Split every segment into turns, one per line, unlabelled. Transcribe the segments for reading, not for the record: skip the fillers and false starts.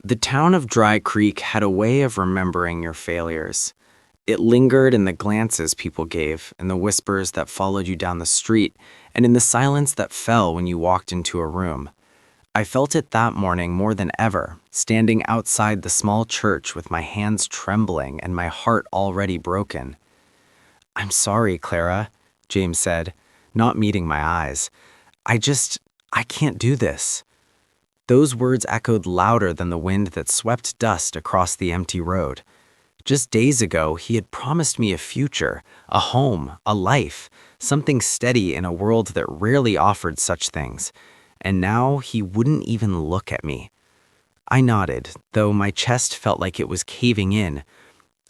The town of Dry Creek had a way of remembering your failures. It lingered in the glances people gave, in the whispers that followed you down the street, and in the silence that fell when you walked into a room. I felt it that morning more than ever, standing outside the small church with my hands trembling and my heart already broken. "I'm sorry, Clara," James said, not meeting my eyes. I can't do this." Those words echoed louder than the wind that swept dust across the empty road. Just days ago, he had promised me a future, a home, a life, something steady in a world that rarely offered such things. And now he wouldn't even look at me. I nodded, though my chest felt like it was caving in.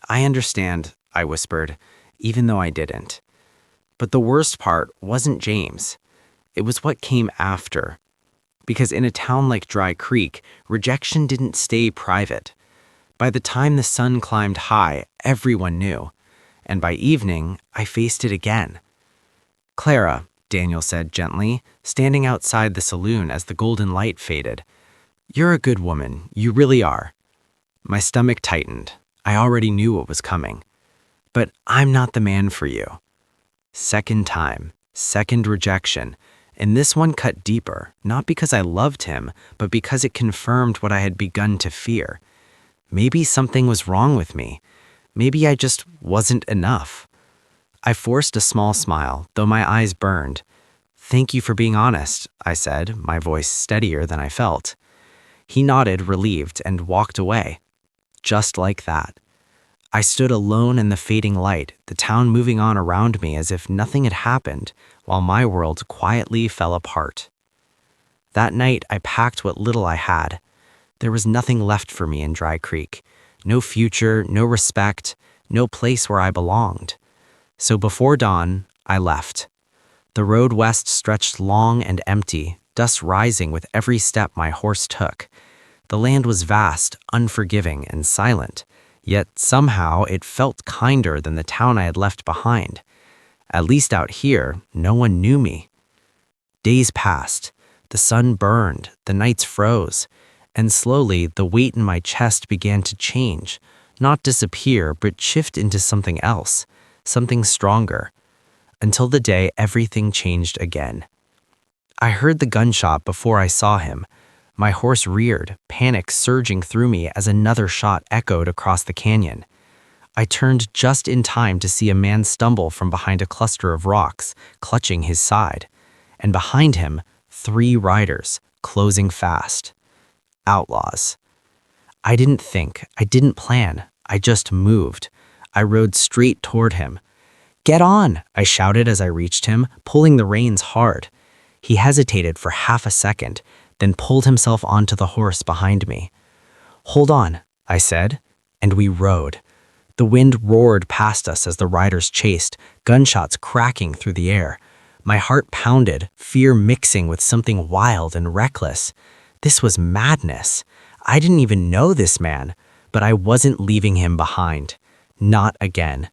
"I understand," I whispered, even though I didn't. But the worst part wasn't James. It was what came after. Because in a town like Dry Creek, rejection didn't stay private. By the time the sun climbed high, everyone knew. And by evening, I faced it again. "Clara," Daniel said gently, standing outside the saloon as the golden light faded. "You're a good woman, you really are." My stomach tightened. I already knew what was coming. "But I'm not the man for you." Second time, second rejection, and this one cut deeper, not because I loved him, but because it confirmed what I had begun to fear. Maybe something was wrong with me. Maybe I just wasn't enough. I forced a small smile, though my eyes burned. "Thank you for being honest," I said, my voice steadier than I felt. He nodded, relieved, and walked away. Just like that. I stood alone in the fading light, the town moving on around me as if nothing had happened, while my world quietly fell apart. That night, I packed what little I had. There was nothing left for me in Dry Creek. No future, no respect, no place where I belonged. So before dawn, I left. The road west stretched long and empty, dust rising with every step my horse took. The land was vast, unforgiving, and silent. Yet somehow it felt kinder than the town I had left behind. At least out here, no one knew me. Days passed. The sun burned, the nights froze, and slowly the weight in my chest began to change, not disappear, but shift into something else, something stronger, until the day everything changed again. I heard the gunshot before I saw him. My horse reared, panic surging through me as another shot echoed across the canyon. I turned just in time to see a man stumble from behind a cluster of rocks, clutching his side. And behind him, 3 riders, closing fast. Outlaws. I didn't think, I didn't plan, I just moved. I rode straight toward him. "Get on!" I shouted as I reached him, pulling the reins hard. He hesitated for half a second, then pulled himself onto the horse behind me. "Hold on," I said, and we rode. The wind roared past us as the riders chased, gunshots cracking through the air. My heart pounded, fear mixing with something wild and reckless. This was madness. I didn't even know this man, but I wasn't leaving him behind. Not again.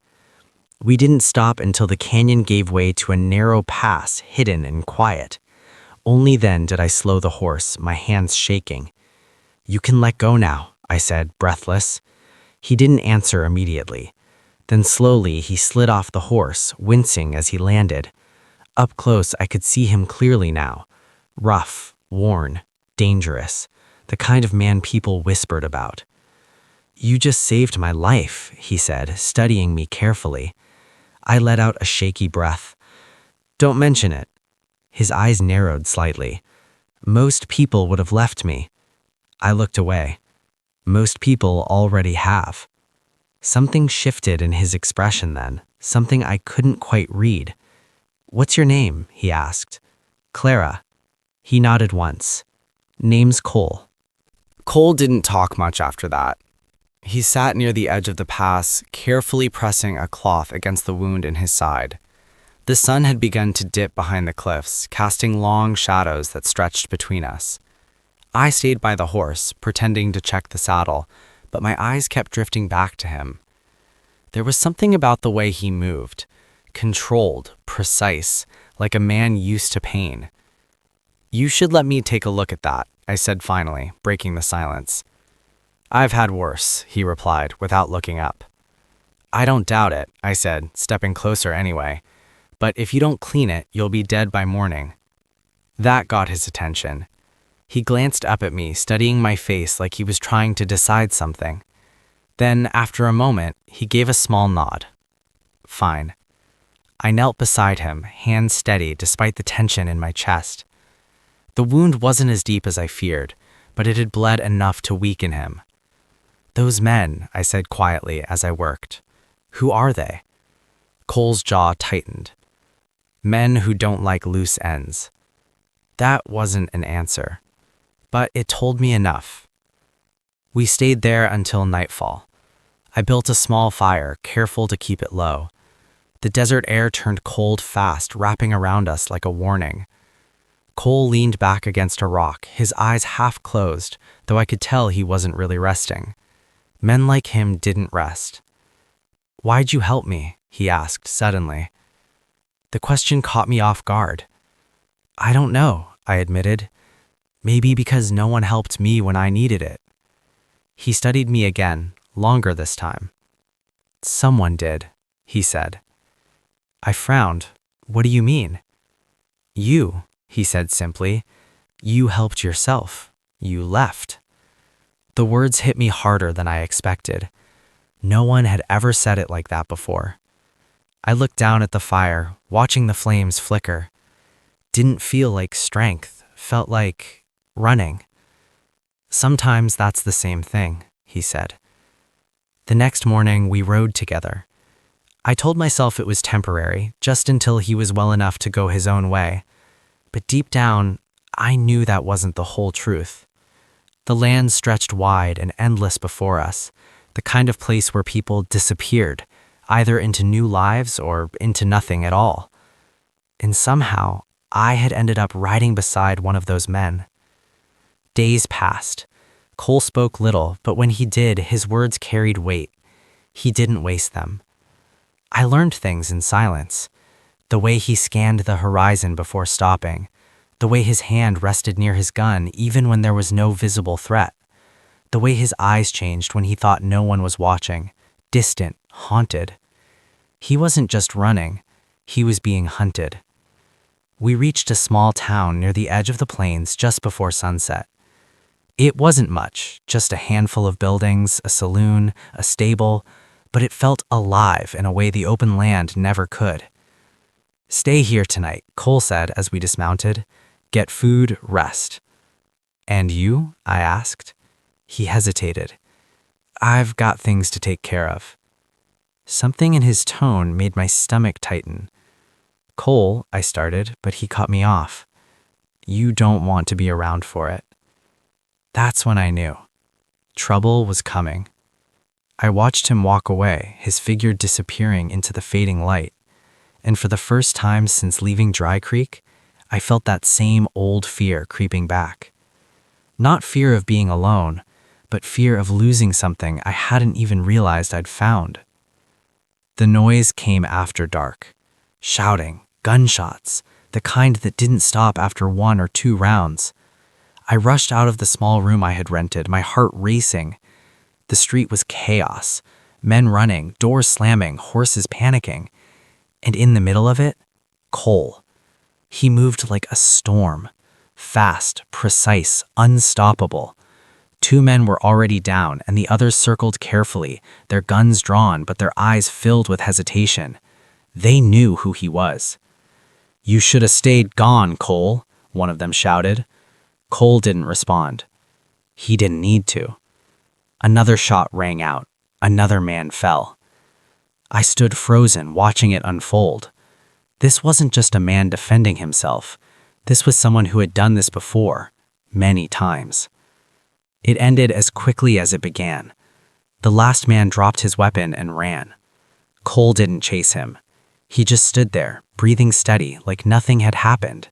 We didn't stop until the canyon gave way to a narrow pass, hidden and quiet. Only then did I slow the horse, my hands shaking. "You can let go now," I said, breathless. He didn't answer immediately. Then slowly he slid off the horse, wincing as he landed. Up close, I could see him clearly now. Rough, worn, dangerous, the kind of man people whispered about. "You just saved my life," he said, studying me carefully. I let out a shaky breath. "Don't mention it." His eyes narrowed slightly. "Most people would have left me." I looked away. "Most people already have." Something shifted in his expression then, something I couldn't quite read. "What's your name?" he asked. "Clara." He nodded once. "Name's Cole." Cole didn't talk much after that. He sat near the edge of the pass, carefully pressing a cloth against the wound in his side. The sun had begun to dip behind the cliffs, casting long shadows that stretched between us. I stayed by the horse, pretending to check the saddle, but my eyes kept drifting back to him. There was something about the way he moved, controlled, precise, like a man used to pain. "You should let me take a look at that," I said finally, breaking the silence. "I've had worse," he replied, without looking up. "I don't doubt it," I said, stepping closer anyway. "But if you don't clean it, you'll be dead by morning." That got his attention. He glanced up at me, studying my face like he was trying to decide something. Then, after a moment, he gave a small nod. "Fine." I knelt beside him, hands steady despite the tension in my chest. The wound wasn't as deep as I feared, but it had bled enough to weaken him. "Those men," I said quietly as I worked. "Who are they?" Cole's jaw tightened. "Men who don't like loose ends." That wasn't an answer, but it told me enough. We stayed there until nightfall. I built a small fire, careful to keep it low. The desert air turned cold fast, wrapping around us like a warning. Cole leaned back against a rock, his eyes half closed, though I could tell he wasn't really resting. Men like him didn't rest. "Why'd you help me?" he asked suddenly. The question caught me off guard. "I don't know," I admitted. "Maybe because no one helped me when I needed it." He studied me again, longer this time. "Someone did," he said. I frowned. "What do you mean?" "You," he said simply. "You helped yourself. You left." The words hit me harder than I expected. No one had ever said it like that before. I looked down at the fire, watching the flames flicker. Didn't feel like strength, felt like running. "Sometimes that's the same thing," he said. The next morning, we rode together. I told myself it was temporary, just until he was well enough to go his own way. But deep down, I knew that wasn't the whole truth. The land stretched wide and endless before us, the kind of place where people disappeared, either into new lives or into nothing at all. And somehow, I had ended up riding beside one of those men. Days passed. Cole spoke little, but when he did, his words carried weight. He didn't waste them. I learned things in silence. The way he scanned the horizon before stopping. The way his hand rested near his gun even when there was no visible threat. The way his eyes changed when he thought no one was watching. Distant, haunted. He wasn't just running. He was being hunted. We reached a small town near the edge of the plains just before sunset. It wasn't much, just a handful of buildings, a saloon, a stable, but it felt alive in a way the open land never could. "Stay here tonight," Cole said as we dismounted. "Get food, rest." "And you?" I asked. He hesitated. "I've got things to take care of." Something in his tone made my stomach tighten. "Cole," I started, but he cut me off. "You don't want to be around for it." That's when I knew. Trouble was coming. I watched him walk away, his figure disappearing into the fading light. And for the first time since leaving Dry Creek, I felt that same old fear creeping back. Not fear of being alone, but fear of losing something I hadn't even realized I'd found. The noise came after dark. Shouting, gunshots, the kind that didn't stop after 1 or 2 rounds. I rushed out of the small room I had rented, my heart racing. The street was chaos. Men running, doors slamming, horses panicking. And in the middle of it, Cole. He moved like a storm. Fast, precise, unstoppable. 2 men were already down, and the others circled carefully, their guns drawn but their eyes filled with hesitation. They knew who he was. "You should have stayed gone, Cole," one of them shouted. Cole didn't respond. He didn't need to. Another shot rang out. Another man fell. I stood frozen, watching it unfold. This wasn't just a man defending himself. This was someone who had done this before, many times. It ended as quickly as it began. The last man dropped his weapon and ran. Cole didn't chase him. He just stood there, breathing steady, like nothing had happened.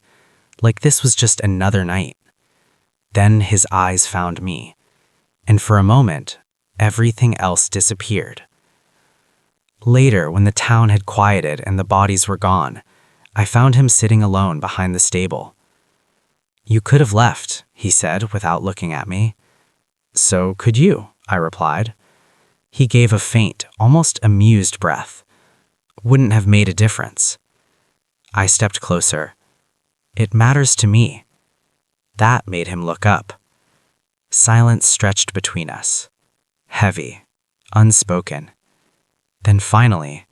Like this was just another night. Then his eyes found me. And for a moment, everything else disappeared. Later, when the town had quieted and the bodies were gone, I found him sitting alone behind the stable. "You could have left," he said without looking at me. "So could you," I replied. He gave a faint, almost amused breath. Wouldn't have made a difference. I stepped closer. It matters to me. That made him look up. Silence stretched between us. Heavy, unspoken. Then finally,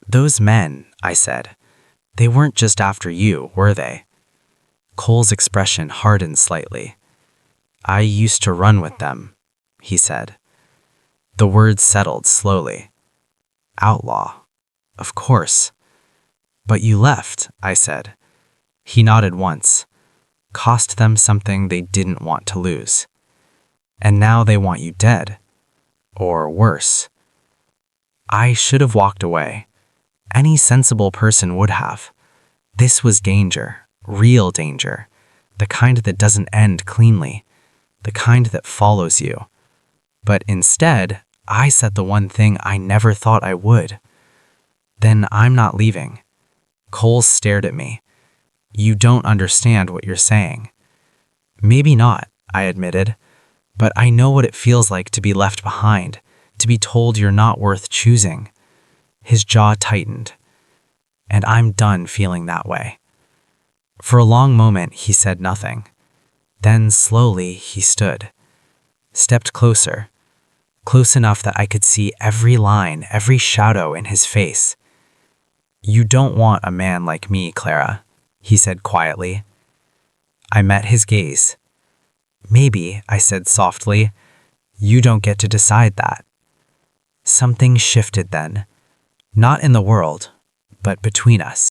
"Those men," I said, "they weren't just after you, were they?" Cole's expression hardened slightly. "I used to run with them," he said. The words settled slowly. "Outlaw. Of course." "But you left," I said. He nodded once. "Cost them something they didn't want to lose. And now they want you dead. Or worse." I should have walked away. Any sensible person would have. This was danger, real danger, the kind that doesn't end cleanly, the kind that follows you. But instead, I said the one thing I never thought I would. "Then I'm not leaving." Cole stared at me. "You don't understand what you're saying." "Maybe not," I admitted, "but I know what it feels like to be left behind, to be told you're not worth choosing." His jaw tightened. "And I'm done feeling that way." For a long moment, he said nothing. Then slowly, he stood, stepped closer, close enough that I could see every line, every shadow in his face. "You don't want a man like me, Clara," he said quietly. I met his gaze. "Maybe," I said softly, "you don't get to decide that." Something shifted then, not in the world, but between us.